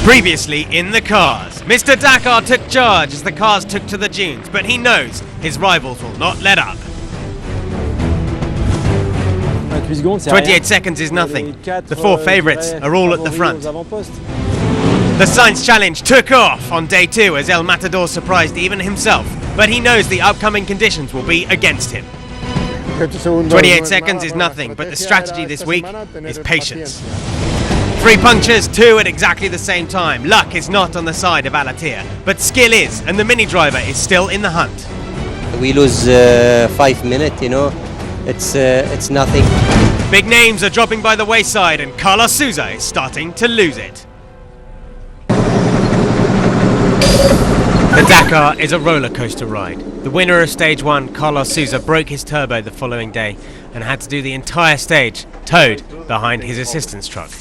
Previously in the cars, Mr. Dakar took charge as the cars took to the dunes, but he knows his rivals will not let up. 28 seconds is nothing. The four favourites are all at the front. The Science Challenge took off on day 2 as El Matador surprised even himself, but he knows the upcoming conditions will be against him. 28 seconds is nothing, but the strategy this week is patience. 3 punctures, 2 at exactly the same time. Luck is not on the side of Alatia, but skill is, and the mini driver is still in the hunt. We lose 5 minutes, you know, it's nothing. Big names are dropping by the wayside, and Carlos Souza is starting to lose it. The Dakar is a roller coaster ride. The winner of stage 1, Carlos Souza, broke his turbo the following day and had to do the entire stage towed behind his assistance truck.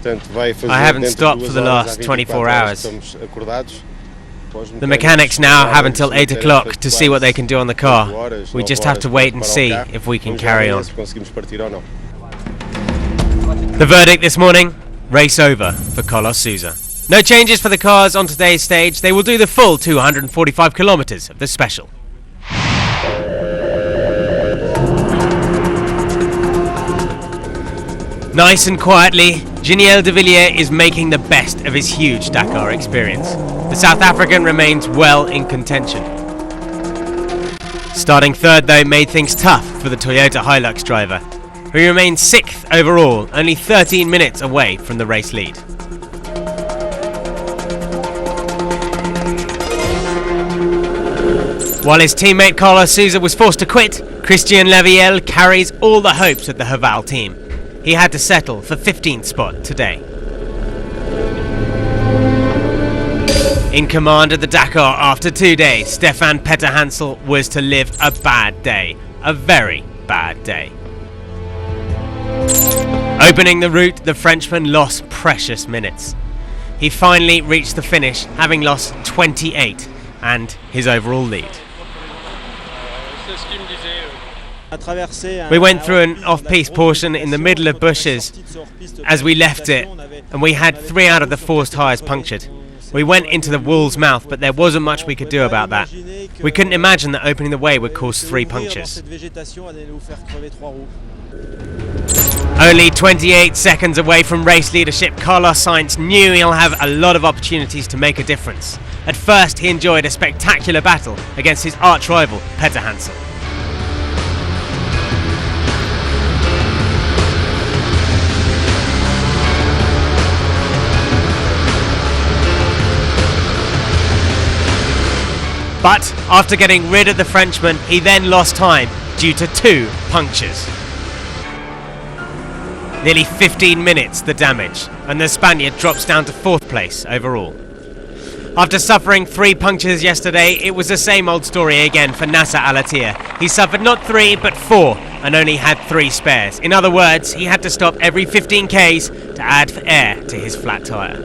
I haven't stopped for the last 24 hours. The mechanics now have until 8 o'clock to see what they can do on the car. We just have to wait and see if we can carry on. The verdict this morning: race over for Carlos Souza. No changes for the cars on today's stage. They will do the full 245 kilometers of the special. Nice and quietly, Giniel de Villiers is making the best of his huge Dakar experience. The South African remains well in contention. Starting third though made things tough for the Toyota Hilux driver, who remains 6th overall, only 13 minutes away from the race lead. While his teammate Carlos Souza was forced to quit, Christian Leviel carries all the hopes of the Haval team. He had to settle for 15th spot today. In command of the Dakar after 2 days, Stefan Peter-Hansel was to live a bad day. A very bad day. Opening the route, the Frenchman lost precious minutes. He finally reached the finish, having lost 28 and his overall lead. We went through an off-piste portion in the middle of bushes as we left it, and we had 3 out of the 4 tyres punctured. We went into the wool's mouth, but there wasn't much we could do about that. We couldn't imagine that opening the way would cause 3 punctures. Only 28 seconds away from race leadership, Carlos Sainz knew he'll have a lot of opportunities to make a difference. At first, he enjoyed a spectacular battle against his arch-rival, Peter-Hansel. But after getting rid of the Frenchman, he then lost time due to 2 punctures. Nearly 15 minutes the damage, and the Spaniard drops down to 4th place overall. After suffering 3 punctures yesterday, it was the same old story again for Nasser Alatia. He suffered not 3 but 4 and only had 3 spares. In other words, he had to stop every 15 Ks to add air to his flat tyre.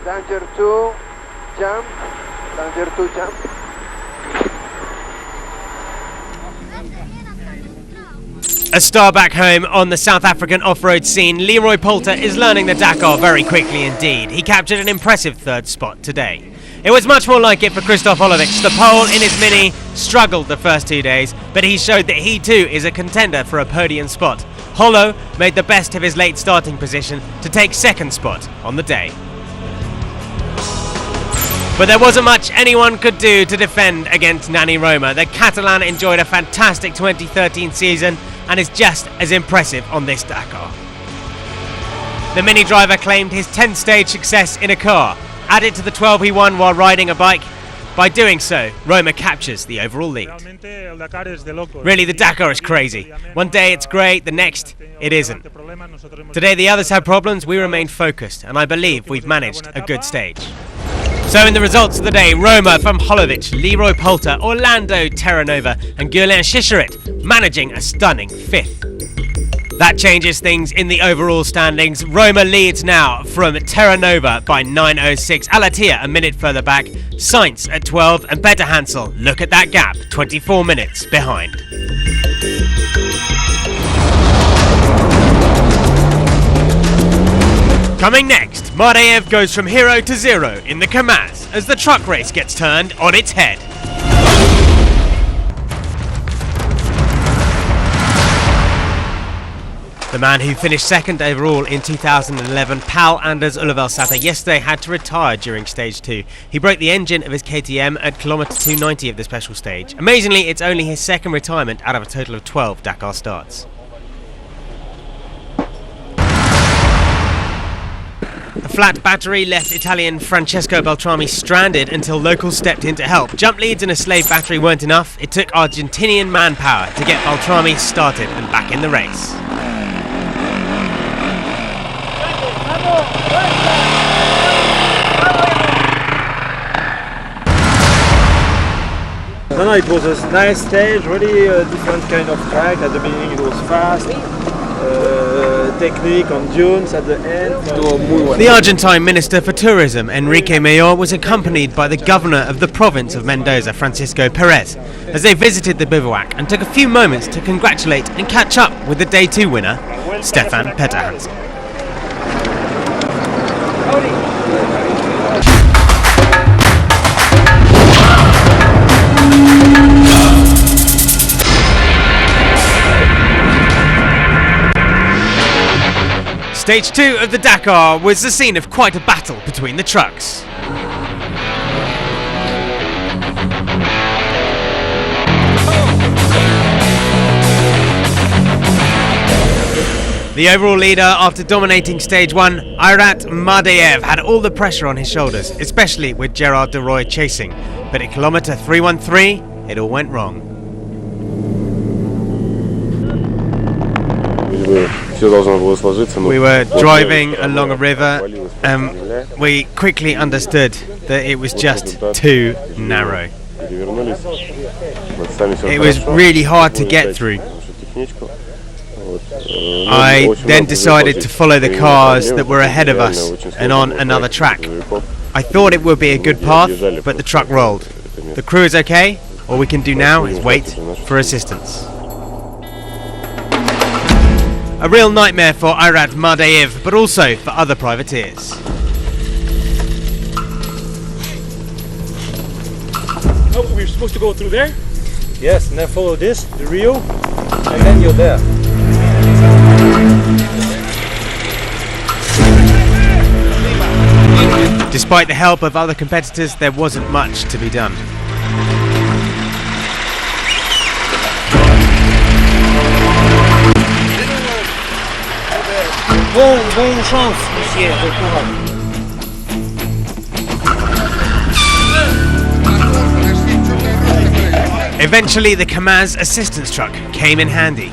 Danger 2, jump. Danger 2, jump. A star back home on the South African off-road scene, Leroy Poulter is learning the Dakar very quickly indeed. He captured an impressive 3rd spot today. It was much more like it for Christoph Holovic. The pole in his Mini struggled the first 2 days, but he showed that he too is a contender for a podium spot. Holo made the best of his late starting position to take 2nd spot on the day. But there wasn't much anyone could do to defend against Nani Roma. The Catalan enjoyed a fantastic 2013 season and is just as impressive on this Dakar. The Mini driver claimed his 10th-stage success in a car, added to the 12 he won while riding a bike. By doing so, Roma captures the overall lead. Really, the Dakar is crazy. One day it's great, the next it isn't. Today the others have problems, we remain focused, and I believe we've managed a good stage. So in the results of the day, Roma from Holovic, Leroy Poulter, Orlando Terranova and Guerlain Chicheret managing a stunning 5th. That changes things in the overall standings. Roma leads now from Terranova by 9.06, Alatia a minute further back, Sainz at 12 and Peter-Hansel, look at that gap, 24 minutes behind. Coming next, Mardayev goes from hero to zero in the Kamaz as the truck race gets turned on its head. The man who finished second overall in 2011, Pal Anders Ullevalsæter, yesterday had to retire during stage 2. He broke the engine of his KTM at kilometre 290 of the special stage. Amazingly, it's only his second retirement out of a total of 12 Dakar starts. A flat battery left Italian Francesco Beltrami stranded until locals stepped in to help. Jump leads and a slave battery weren't enough. It took Argentinian manpower to get Beltrami started and back in the race. No, it was a nice stage, really a different kind of track. At the beginning it was fast, technique on dunes at the end. The Argentine Minister for Tourism, Enrique Mayor, was accompanied by the governor of the province of Mendoza, Francisco Perez, as they visited the bivouac and took a few moments to congratulate and catch up with the Day 2 winner, Stefan Petterhansen. Stage 2 of the Dakar was the scene of quite a battle between the trucks. The overall leader after dominating stage 1, Airat Mardayev, had all the pressure on his shoulders, especially with Gerard de Roy chasing. But at kilometre 313, it all went wrong. We were driving along a river and we quickly understood that it was just too narrow. It was really hard to get through. I then decided to follow the cars that were ahead of us and on another track. I thought it would be a good path, but the truck rolled. The crew is okay. All we can do now is wait for assistance. A real nightmare for Airat Mardayev, but also for other privateers. Oh, we're supposed to go through there? Yes, and then follow this, the Rio, and then you're there. Despite the help of other competitors, there wasn't much to be done. Bonne chance, monsieur, bon courage. Eventually, the Kamaz assistance truck came in handy.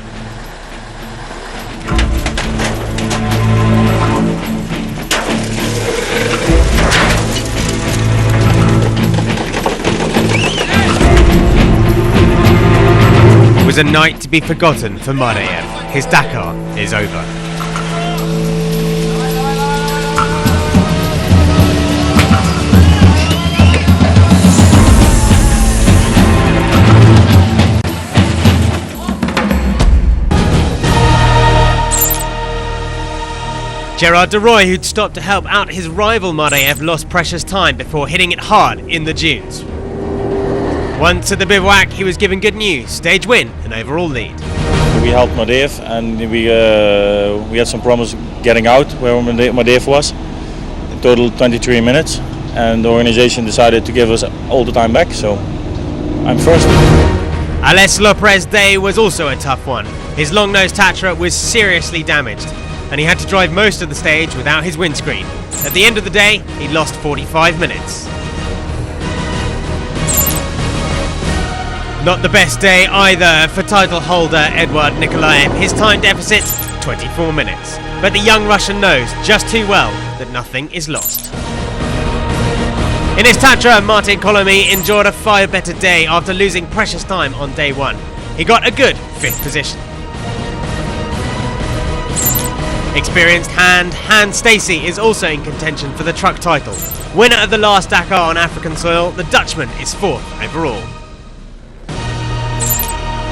It was a night to be forgotten for Mardayev. His Dakar is over. Gerard de Roy, who'd stopped to help out his rival Mardayev, lost precious time before hitting it hard in the dunes. Once at the bivouac, he was given good news: stage win and overall lead. We helped Mardayev, and we had some problems getting out where Mardayev was. In total 23 minutes, and the organization decided to give us all the time back, so I'm first. Ales Lopez Day was also a tough one. His long-nosed Tatra was seriously damaged, and he had to drive most of the stage without his windscreen. At the end of the day, he lost 45 minutes. Not the best day either for title holder Eduard Nikolaev. His time deficit, 24 minutes. But the young Russian knows just too well that nothing is lost. In his Tatra, Martin Kolomi enjoyed a far better day after losing precious time on day 1. He got a good 5th position. Experienced Hans Stacey is also in contention for the truck title. Winner of the last Dakar on African soil, the Dutchman is 4th overall.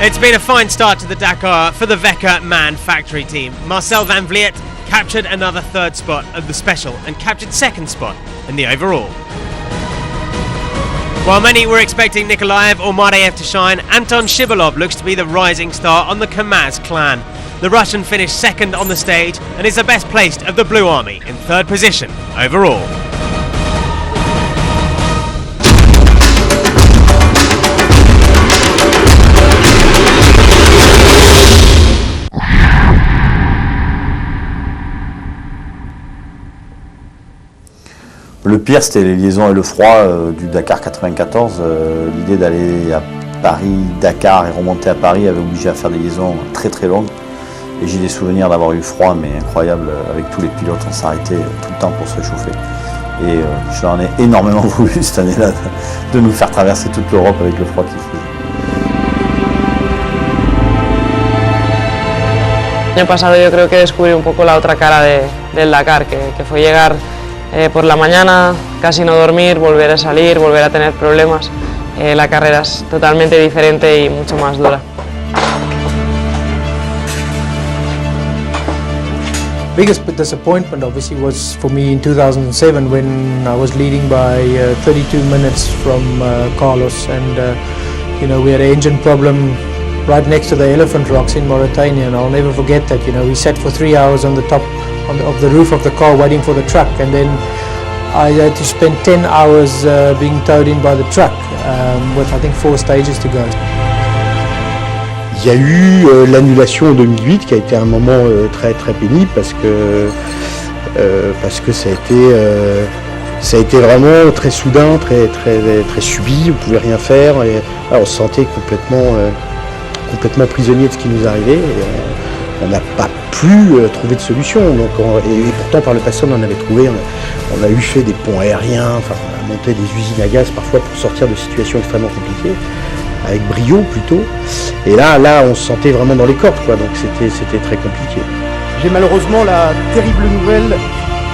It's been a fine start to the Dakar for the Wecker Man factory team. Marcel van Vliet, captured another third spot of the special and captured second spot in the overall. While many were expecting Nikolaev or Mardeyev to shine, Anton Shibalov looks to be the rising star on the Kamaz clan. The Russian finished second on the stage and is the best placed of the Blue Army in third position overall. Le pire, c'était les liaisons et le froid du Dakar 94. L'idée d'aller à Paris, Dakar et remonter à Paris avait obligé à faire des liaisons très très longues. Et j'ai des souvenirs d'avoir eu froid, mais incroyable, avec tous les pilotes, on s'arrêtait tout le temps pour se réchauffer. Et je leur en ai énormément voulu cette année-là de nous faire traverser toute l'Europe avec le froid qu'il faisait. El año pasado yo creo que descubrí un poco la otra cara del Dakar, que fue llegar por la mañana, casi no dormir, volver a salir, volver a tener problemas. La carrera es totalmente diferente y mucho más dura. Biggest disappointment obviously was for me in 2007 when I was leading by 32 minutes from Carlos, and you know, we had an engine problem right next to the Elephant Rocks in Mauritania, and I'll never forget that. You know, we sat for 3 hours on the top of the roof of the car waiting for the truck, and then I had to spend 10 hours being towed in by the truck with I think 4 stages to go. Il y a eu l'annulation en 2008 qui a été un moment très très pénible parce que ça a été vraiment très soudain, très subi, on pouvait rien faire et on se sentait complètement prisonnier de ce qui nous arrivait et on n'a pas pu trouver de solution. Donc et pourtant par le passé on en avait trouvé, on a eu fait des ponts aériens, enfin on a monté des usines à gaz parfois pour sortir de situations extrêmement compliquées, avec brio plutôt, et là on se sentait vraiment dans les cordes, quoi, donc c'était très compliqué. J'ai malheureusement la terrible nouvelle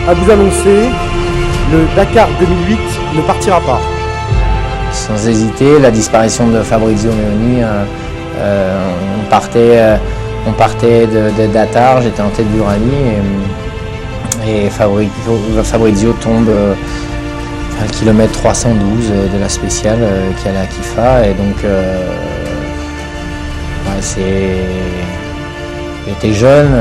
à vous annoncer, le Dakar 2008 ne partira pas. Sans hésiter, la disparition de Fabrizio Meoni, on partait de Dakar, j'étais en tête du rallye, et Fabrizio tombe à kilomètre 312 de la spéciale qui allait à Kifa, et donc il était jeune,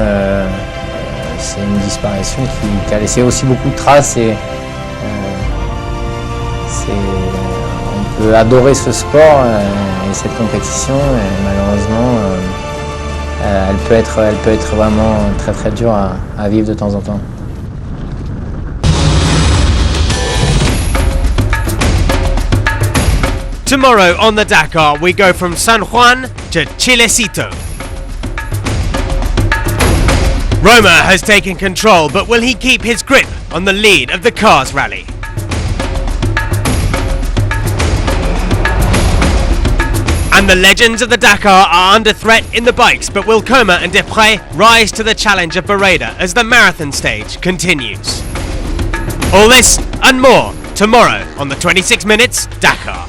c'est une disparition qui a laissé aussi beaucoup de traces, et on peut adorer ce sport et cette compétition, et malheureusement elle peut être vraiment très très dure à vivre de temps en temps. Tomorrow on the Dakar, we go from San Juan to Chilecito. Roma has taken control, but will he keep his grip on the lead of the Cars Rally? And the legends of the Dakar are under threat in the bikes, but will Coma and Desprez rise to the challenge of Bereda as the marathon stage continues? All this and more tomorrow on the 26 Minutes Dakar.